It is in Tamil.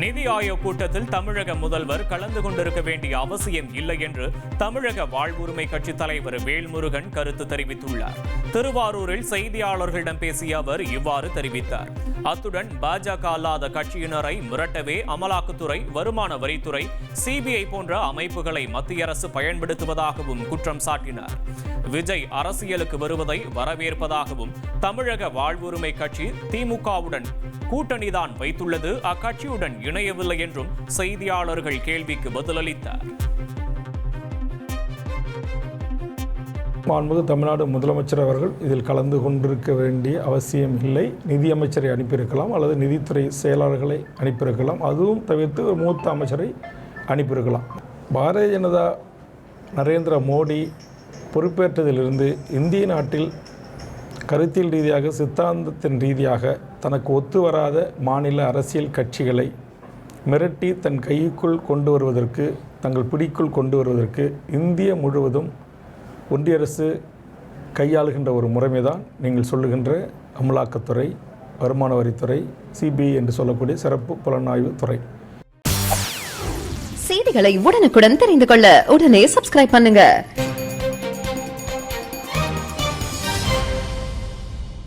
நிதி ஆயோக் கூட்டத்தில் தமிழக முதல்வர் கலந்து கொண்டிருக்க வேண்டிய அவசியம் இல்லை என்று தமிழக வாழ்வுரிமை கட்சி தலைவர் வேல்முருகன் கருத்து தெரிவித்துள்ளார். திருவாரூரில் செய்தியாளர்களிடம் பேசிய அவர் இவ்வாறு தெரிவித்தார். அத்துடன் பாஜக அல்லாத கட்சியினரை மிரட்டவே அமலாக்கத்துறை, வருமான வரித்துறை, சிபிஐ போன்ற அமைப்புகளை மத்திய அரசு பயன்படுத்துவதாகவும் குற்றம் சாட்டினார். விஜய் அரசியலுக்கு வருவதை வரவேற்பதாகவும் தமிழக வாழ்வுரிமை கட்சி திமுகவுடன் கூட்டணிதான் வைத்துள்ளது, அக்கட்சியுடன் இணையவில்லை என்றும் செய்தியாளர்கள் கேள்விக்கு பதிலளித்தார். மாண்புமிகு தமிழ்நாடு முதலமைச்சர் அவர்கள் இதில் கலந்து கொண்டிருக்க வேண்டிய அவசியம் இல்லை. நிதியமைச்சரை அனுப்பியிருக்கலாம் அல்லது நிதித்துறை செயலாளர்களை அனுப்பியிருக்கலாம். அதுவும் தவிர்த்து ஒரு மூத்த அமைச்சரை அனுப்பியிருக்கலாம். பாரதிய ஜனதா நரேந்திர மோடி பொறுப்பேற்றதிலிருந்து இந்திய நாட்டில் கருத்தியல் ரீதியாக, சித்தாந்தத்தின் ரீதியாக தனக்கு ஒத்து வராத மாநில அரசியல் கட்சிகளை மிரட்டி தன் கைக்குள் கொண்டு வருவதற்கு, தங்கள் பிடிக்குள் கொண்டு வருவதற்கு இந்திய முழுவதும் ஒன்றிய அரசு கையாளுகின்ற ஒரு முறைமை தான் நீங்கள் சொல்லுகின்ற அமலாக்கத்துறை, வருமான வரித்துறை, சிபிஐ என்று சொல்லக்கூடிய சிறப்பு புலனாய்வு துறை. செய்திகளை உடனுக்குடன் தெரிந்து கொள்ள உடனே சப்ஸ்கிரைப் பண்ணுங்க.